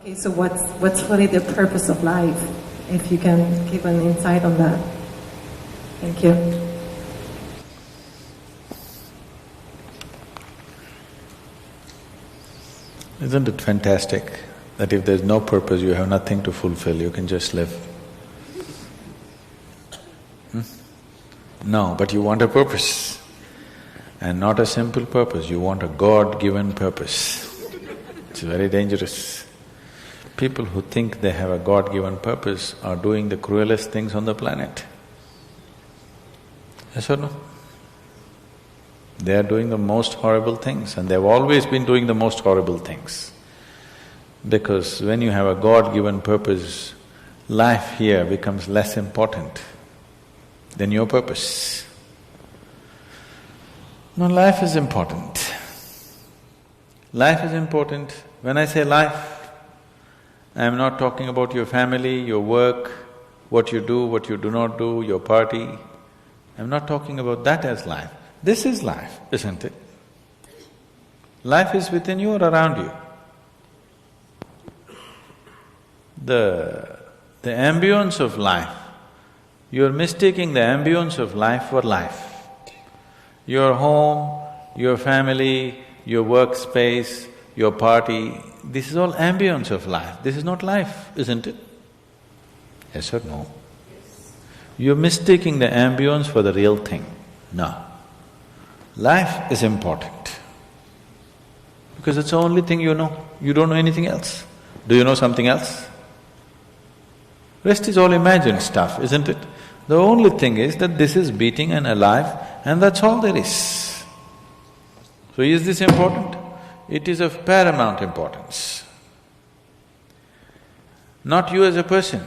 Okay, so what's really the purpose of life? If you can give an insight on that. Thank you. Isn't it fantastic that if there's no purpose, you have nothing to fulfill, you can just live? No, but you want a purpose. And not a simple purpose, you want a God-given purpose. It's very dangerous. People who think they have a God-given purpose are doing the cruelest things on the planet. Yes or no? They are doing the most horrible things, and they've always been doing the most horrible things. Because when you have a God-given purpose, life here becomes less important than your purpose. No, life is important. Life is important. When I say life, I am not talking about your family, your work, what you do not do, your party. I'm not talking about that as life. This is life, isn't it? Life is within you or around you. The ambience of life, you're mistaking the ambience of life for life. Your home, your family, your workspace, your party, this is all ambience of life. This is not life, isn't it? Yes or no? Yes. You're mistaking the ambience for the real thing. No. Life is important because it's the only thing you know. You don't know anything else. Do you know something else? Rest is all imagined stuff, isn't it? The only thing is that this is beating and alive, and that's all there is. So is this important? It is of paramount importance. Not you as a person,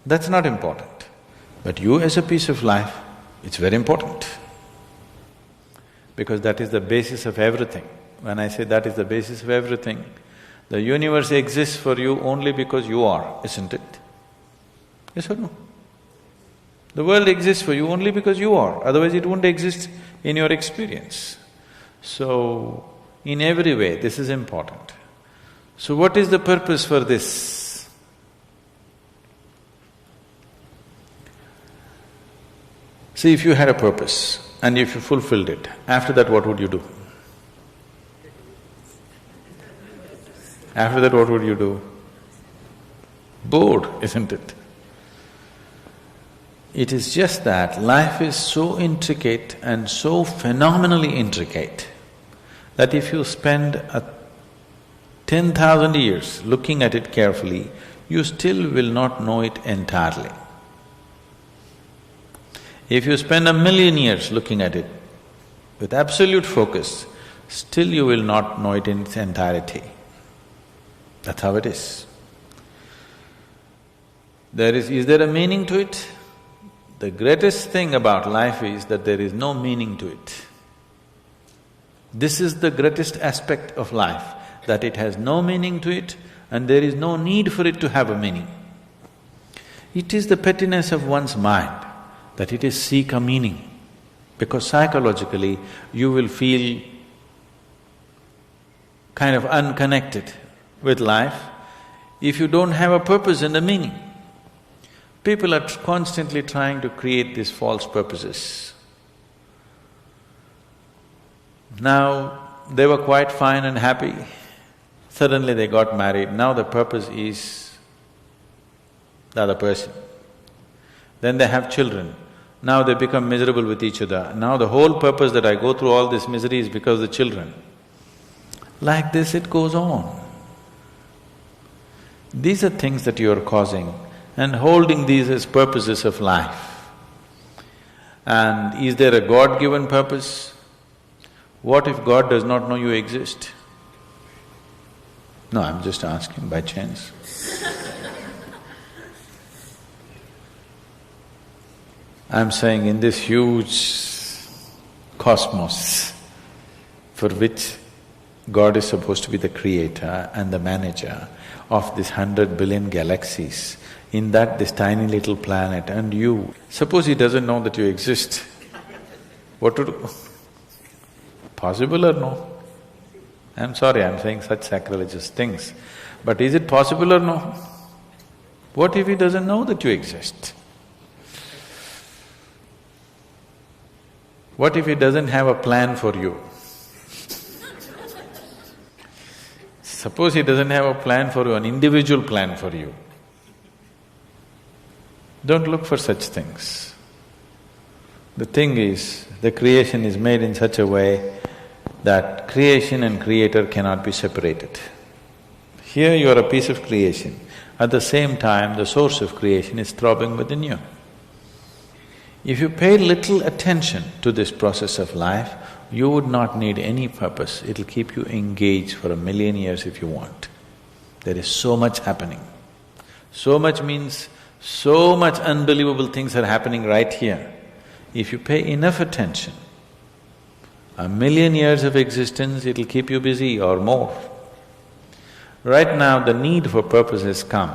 that's not important. But you as a piece of life, it's very important. Because that is the basis of everything. When I say that is the basis of everything, the universe exists for you only because you are, isn't it? Yes or no? The world exists for you only because you are, otherwise it wouldn't exist in your experience. So, in every way, this is important. So what is the purpose for this? See, if you had a purpose and if you fulfilled it, after that what would you do? After that what would you do? Bored, isn't it? It is just that life is so intricate and so phenomenally intricate that if you spend 10,000 years looking at it carefully, you still will not know it entirely. If you spend 1,000,000 years looking at it with absolute focus, still you will not know it in its entirety. That's how it is. Is there a meaning to it? The greatest thing about life is that there is no meaning to it. This is the greatest aspect of life, that it has no meaning to it and there is no need for it to have a meaning. It is the pettiness of one's mind that it is seek a meaning, because psychologically you will feel kind of unconnected with life if you don't have a purpose and a meaning. People are constantly trying to create these false purposes. Now, they were quite fine and happy, suddenly they got married, now the purpose is the other person. Then they have children, now they become miserable with each other. Now the whole purpose that I go through all this misery is because of the children. Like this it goes on. These are things that you are causing and holding these as purposes of life. And is there a God-given purpose? What if God does not know you exist? No, I'm just asking by chance. I'm saying in this huge cosmos for which God is supposed to be the creator and the manager of this 100 billion galaxies, in that this tiny little planet and you, suppose he doesn't know that you exist, what to do? Possible or no? I'm sorry, I'm saying such sacrilegious things. But is it possible or no? What if he doesn't know that you exist? What if he doesn't have a plan for you? Suppose he doesn't have a plan for you, an individual plan for you. Don't look for such things. The thing is, the creation is made in such a way that creation and creator cannot be separated. Here you are a piece of creation, at the same time the source of creation is throbbing within you. If you pay little attention to this process of life, you would not need any purpose, it'll keep you engaged for 1,000,000 years if you want. There is so much happening. So much means so much unbelievable things are happening right here. If you pay enough attention, 1,000,000 years of existence, it'll keep you busy or more. Right now, the need for purpose has come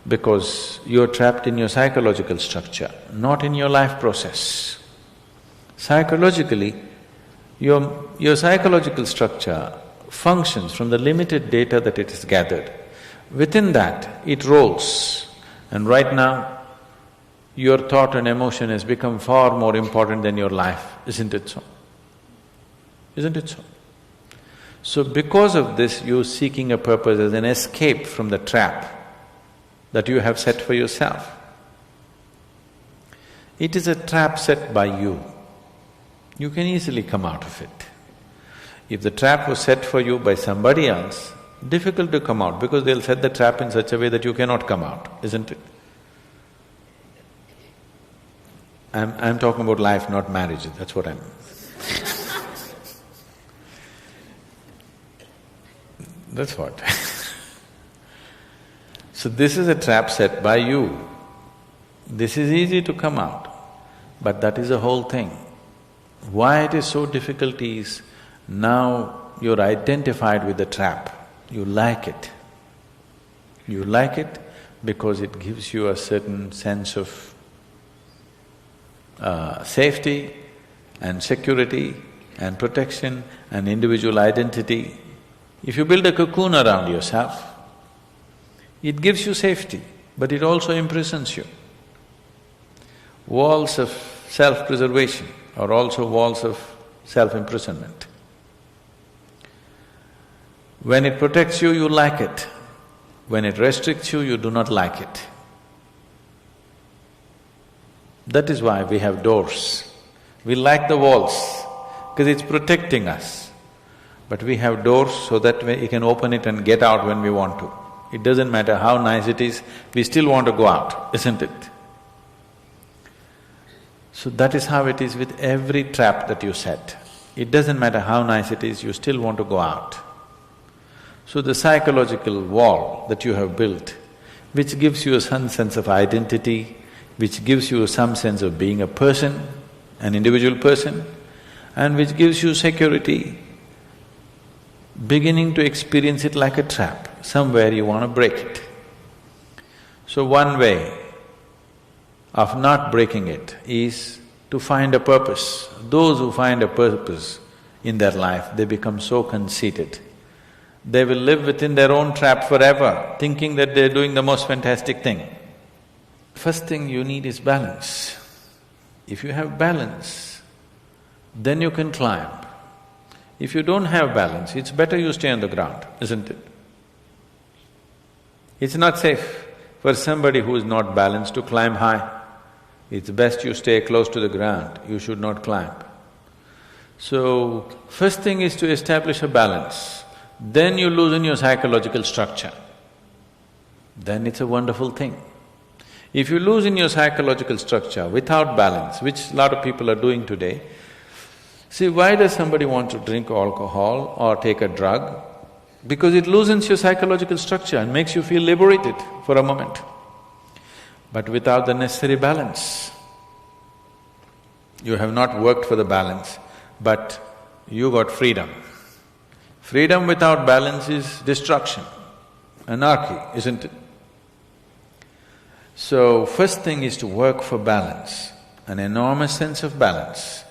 because you're trapped in your psychological structure, not in your life process. Psychologically, your psychological structure functions from the limited data that it has gathered. Within that, it rolls. And right now, your thought and emotion has become far more important than your life, isn't it so? Isn't it so? So because of this, you're seeking a purpose as an escape from the trap that you have set for yourself. It is a trap set by you. You can easily come out of it. If the trap was set for you by somebody else, difficult to come out because they'll set the trap in such a way that you cannot come out, isn't it? I'm talking about life, not marriage, that's what I'm… That's what. So this is a trap set by you. This is easy to come out, but that is the whole thing. Why it is so difficult is, now you're identified with the trap, you like it. You like it because it gives you a certain sense of safety and security and protection and individual identity. If you build a cocoon around yourself, it gives you safety, but it also imprisons you. Walls of self-preservation are also walls of self-imprisonment. When it protects you, you like it. When it restricts you, you do not like it. That is why we have doors. We like the walls, because it's protecting us. But we have doors so that we can open it and get out when we want to. It doesn't matter how nice it is, we still want to go out, isn't it? So that is how it is with every trap that you set. It doesn't matter how nice it is, you still want to go out. So the psychological wall that you have built, which gives you some sense of identity, which gives you some sense of being a person, an individual person, and which gives you security, beginning to experience it like a trap, somewhere you want to break it. So one way of not breaking it is to find a purpose. Those who find a purpose in their life, they become so conceited. They will live within their own trap forever, thinking that they're doing the most fantastic thing. First thing you need is balance. If you have balance, then you can climb. If you don't have balance, it's better you stay on the ground, isn't it? It's not safe for somebody who is not balanced to climb high. It's best you stay close to the ground, you should not climb. So, first thing is to establish a balance. Then you loosen your psychological structure. Then it's a wonderful thing. If you loosen your psychological structure without balance, which a lot of people are doing today, see, why does somebody want to drink alcohol or take a drug? Because it loosens your psychological structure and makes you feel liberated for a moment. But without the necessary balance, you have not worked for the balance, but you got freedom. Freedom without balance is destruction, anarchy, isn't it? So, first thing is to work for balance, an enormous sense of balance,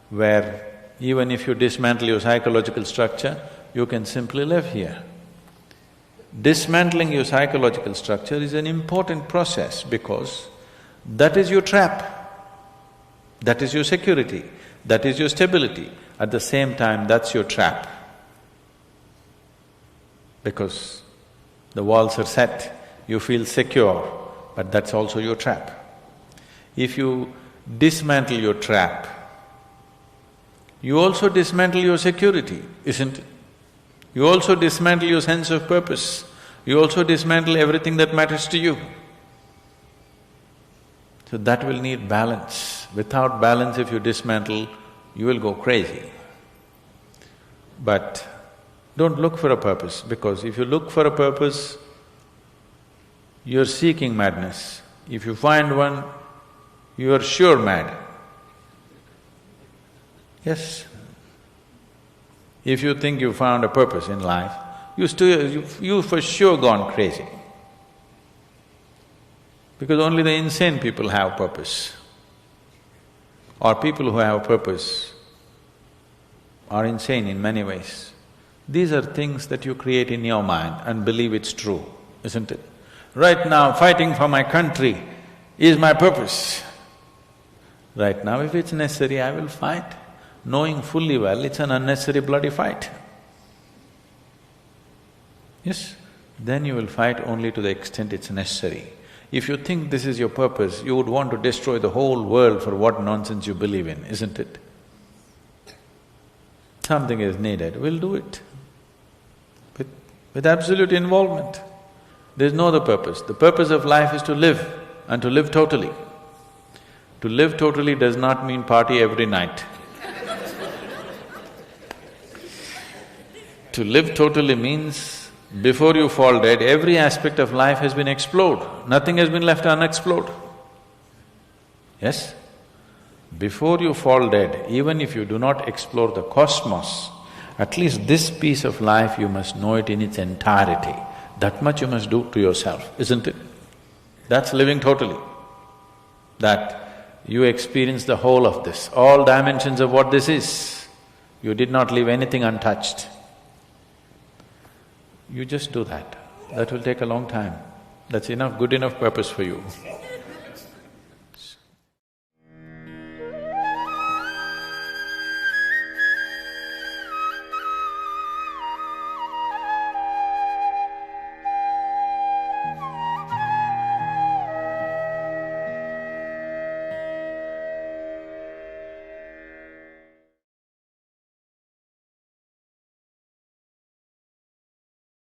where even if you dismantle your psychological structure, you can simply live here. dismantling your psychological structure is an important process because that is your trap. That is your security, that is your stability. At the same time, that's your trap. Because the walls are set, you feel secure, but that's also your trap. If you dismantle your trap, you also dismantle your security, isn't it? You also dismantle your sense of purpose. You also dismantle everything that matters to you. So that will need balance. Without balance, if you dismantle, you will go crazy. But don't look for a purpose, because if you look for a purpose, you're seeking madness. If you find one, you are sure mad. Yes. If you think you found a purpose in life, you for sure gone crazy. Because only the insane people have purpose. Or people who have purpose are insane in many ways. These are things that you create in your mind and believe it's true, isn't it? Right now, fighting for my country is my purpose. Right now, if it's necessary, I will fight, knowing fully well it's an unnecessary bloody fight. Yes? Then you will fight only to the extent it's necessary. If you think this is your purpose, you would want to destroy the whole world for what nonsense you believe in, isn't it? Something is needed, we'll do it. With absolute involvement. There's no other purpose. The purpose of life is to live, and to live totally. To live totally does not mean party every night. To live totally means before you fall dead, every aspect of life has been explored, nothing has been left unexplored. Yes? Before you fall dead, even if you do not explore the cosmos, at least this piece of life you must know it in its entirety. That much you must do to yourself, isn't it? That's living totally. That you experience the whole of this, all dimensions of what this is. You did not leave anything untouched. You just do that. That will take a long time. That's enough, good enough purpose for you.